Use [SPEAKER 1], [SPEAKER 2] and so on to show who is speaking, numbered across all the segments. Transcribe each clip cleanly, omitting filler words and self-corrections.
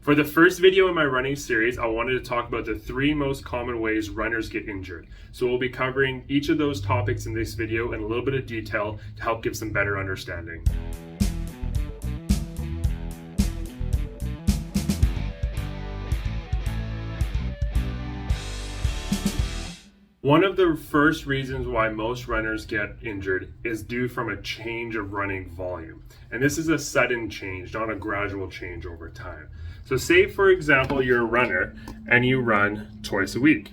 [SPEAKER 1] For the first video in my running series, I wanted to talk about the 3 most common ways runners get injured. So we'll be covering each of those topics in this video in a little bit of detail to help give some better understanding. One of the first reasons why most runners get injured is due from a change of running volume. And this is a sudden change, not a gradual change over time. So say, for example, you're a runner and you run twice a week.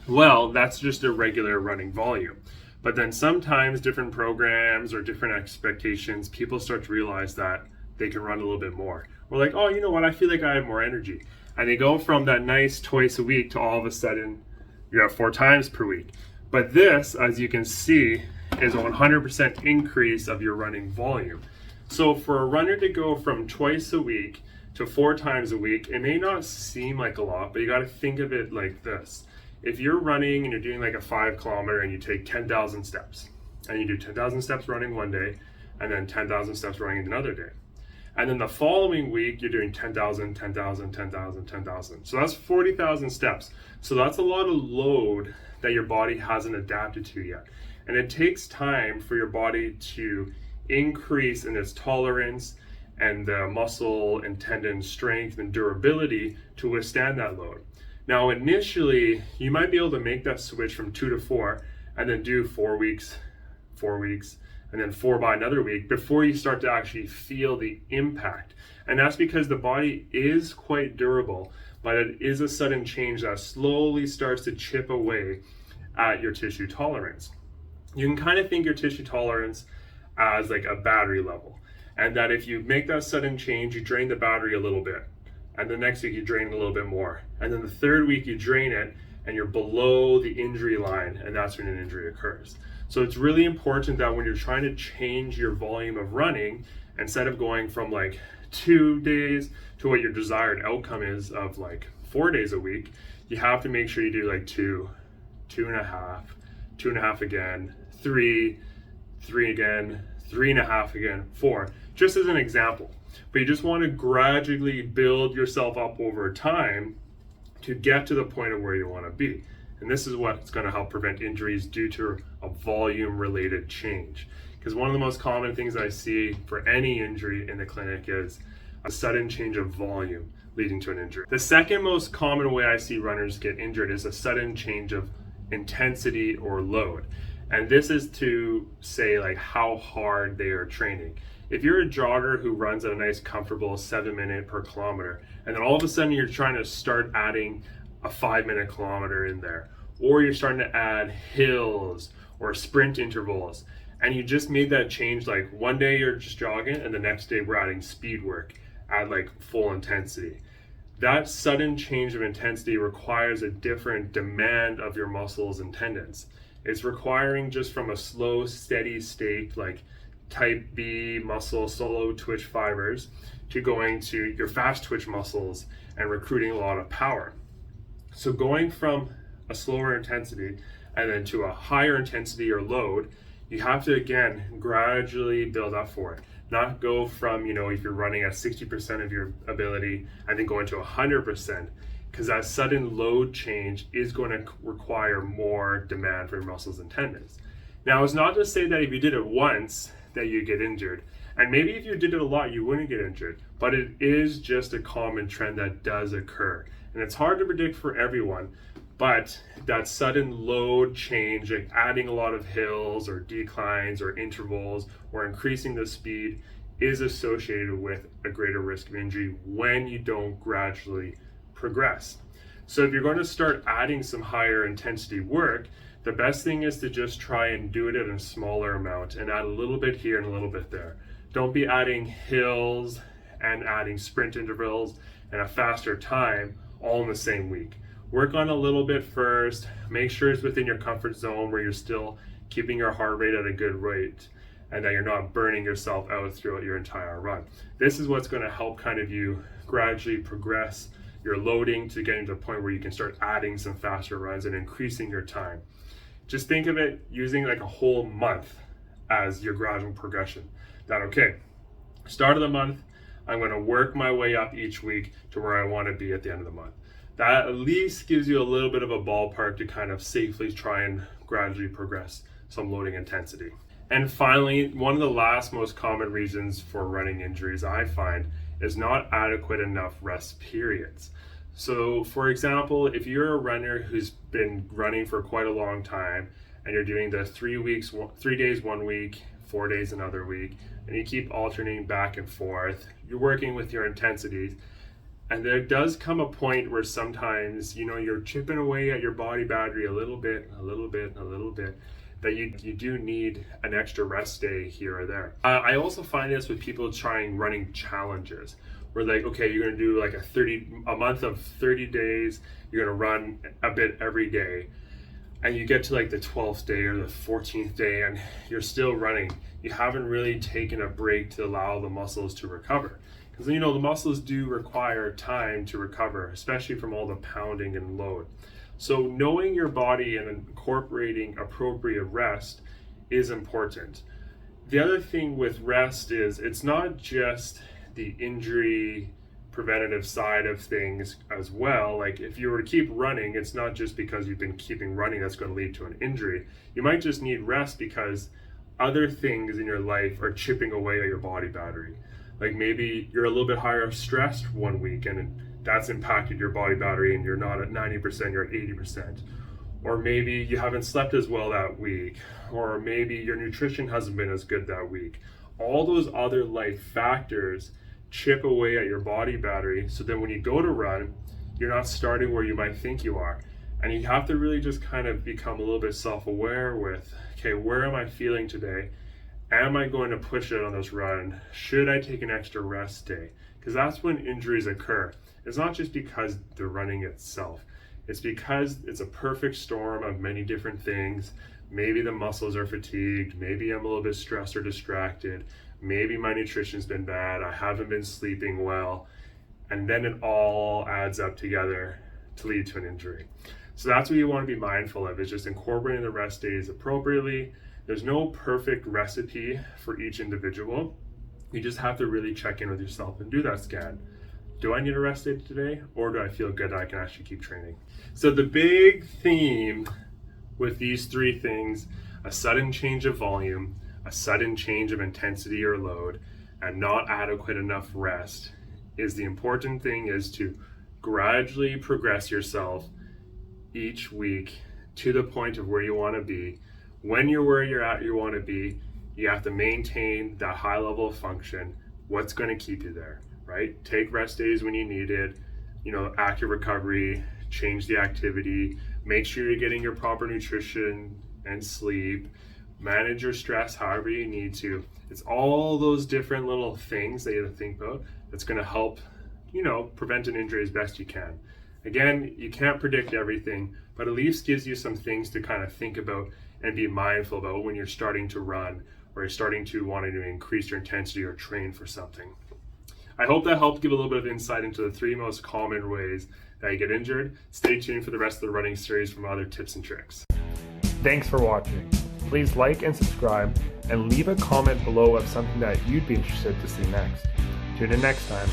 [SPEAKER 1] Well, that's just a regular running volume. But then sometimes different programs or different expectations, people start to realize that they can run a little bit more. We're like, oh, you know what? I feel like I have more energy. And they go from that nice twice a week to all of a sudden, you have 4 times per week. But this, as you can see, is a 100% increase of your running volume. So for a runner to go from twice a week to 4 times a week, it may not seem like a lot, but you got to think of it like this. If you're running and you're doing like a 5 kilometer and you take 10,000 steps, and you do 10,000 steps running one day, and then 10,000 steps running another day. And then the following week, you're doing 10,000, 10,000, 10,000, 10,000. So that's 40,000 steps. So that's a lot of load that your body hasn't adapted to yet. And it takes time for your body to increase in its tolerance and the muscle and tendon strength and durability to withstand that load. Now, initially, you might be able to make that switch from 2 to 4 and then do 4 weeks, and then 4 by another week before you start to actually feel the impact. And that's because the body is quite durable, but it is a sudden change that slowly starts to chip away at your tissue tolerance. You can kind of think your tissue tolerance as like a battery level, and that if you make that sudden change, you drain the battery a little bit, and the next week you drain a little bit more, and then the third week you drain it and you're below the injury line, and that's when an injury occurs. So it's really important that when you're trying to change your volume of running, instead of going from like 2 days to what your desired outcome is of like 4 days a week, you have to make sure you do like 2, 2.5, 2.5 again, 3, 3 again, 3.5 again, 4, just as an example. But you just want to gradually build yourself up over time to get to the point of where you want to be. And this is what's going to help prevent injuries due to a volume related change. Because one of the most common things I see for any injury in the clinic is a sudden change of volume leading to an injury. The second most common way I see runners get injured is a sudden change of intensity or load. And this is to say like how hard they are training. If you're a jogger who runs at a nice comfortable 7 minute per kilometer, and then all of a sudden you're trying to start adding a 5-minute kilometer in there, or you're starting to add hills or sprint intervals, and you just made that change, like one day you're just jogging and the next day we're adding speed work at like full intensity. That sudden change of intensity requires a different demand of your muscles and tendons. It's requiring just from a slow, steady state, like type B muscle, slow twitch fibers, to going to your fast twitch muscles and recruiting a lot of power. So going from a slower intensity and then to a higher intensity or load, you have to, again, gradually build up for it. Not go from, if you're running at 60% of your ability and then going to 100%, because that sudden load change is going to require more demand for your muscles and tendons. Now, it's not to say that if you did it once that you get injured, and maybe if you did it a lot, you wouldn't get injured, but it is just a common trend that does occur. And it's hard to predict for everyone, but that sudden load change, like adding a lot of hills or declines or intervals or increasing the speed, is associated with a greater risk of injury when you don't gradually progress. So if you're going to start adding some higher intensity work, the best thing is to just try and do it in a smaller amount and add a little bit here and a little bit there. Don't be adding hills and adding sprint intervals and a faster time all in the same week. Work on a little bit first, make sure it's within your comfort zone where you're still keeping your heart rate at a good rate and that you're not burning yourself out throughout your entire run. This is what's going to help kind of you gradually progress your loading to getting to the point where you can start adding some faster runs and increasing your time. Just think of it using like a whole month as your gradual progression. That, okay, start of the month, I'm going to work my way up each week to where I want to be at the end of the month. That at least gives you a little bit of a ballpark to kind of safely try and gradually progress some loading intensity. And finally, one of the last most common reasons for running injuries I find is not adequate enough rest periods. So for example, if you're a runner who's been running for quite a long time and you're doing the 3 days 1 week, 4 days another week, and you keep alternating back and forth, you're working with your intensities. And there does come a point where sometimes, you're chipping away at your body battery a little bit, that you do need an extra rest day here or there. I also find this with people trying running challenges, where like, okay, you're gonna do like a month of 30 days, you're gonna run a bit every day, and you get to like the 12th day or the 14th day and you're still running. You haven't really taken a break to allow the muscles to recover. Because the muscles do require time to recover, especially from all the pounding and load. So knowing your body and incorporating appropriate rest is important. The other thing with rest is it's not just the injury preventative side of things as well. Like if you were to keep running, it's not just because you've been keeping running that's going to lead to an injury. You might just need rest because other things in your life are chipping away at your body battery. Like maybe you're a little bit higher stressed 1 week and that's impacted your body battery and you're not at 90%, you're at 80%. Or maybe you haven't slept as well that week. Or maybe your nutrition hasn't been as good that week. All those other life factors chip away at your body battery. So then when you go to run, you're not starting where you might think you are. And you have to really just kind of become a little bit self-aware with, okay, where am I feeling today? Am I going to push it on this run? Should I take an extra rest day? Because that's when injuries occur. It's not just because the running itself. It's because it's a perfect storm of many different things. Maybe the muscles are fatigued. Maybe I'm a little bit stressed or distracted. Maybe my nutrition's been bad. I haven't been sleeping well. And then it all adds up together to lead to an injury. So that's what you want to be mindful of, is just incorporating the rest days appropriately. There's no perfect recipe for each individual. You just have to really check in with yourself and do that scan. Do I need a rest day today, or do I feel good that I can actually keep training? So the big theme with these three things, a sudden change of volume, a sudden change of intensity or load, and not adequate enough rest, is the important thing is to gradually progress yourself each week to the point of where you want to be. When you're where you're at, you want to be, you have to maintain that high level of function. What's going to keep you there, right? Take rest days when you need it, active recovery, change the activity, make sure you're getting your proper nutrition and sleep, manage your stress however you need to. It's all those different little things that you have to think about that's going to help, prevent an injury as best you can. Again, you can't predict everything, but at least gives you some things to kind of think about and be mindful about when you're starting to run or you're starting to want to increase your intensity or train for something. I hope that helped give a little bit of insight into the three most common ways that you get injured. Stay tuned for the rest of the running series from other tips and tricks.
[SPEAKER 2] Thanks for watching. Please like and subscribe and leave a comment below of something that you'd be interested to see next. Tune in next time.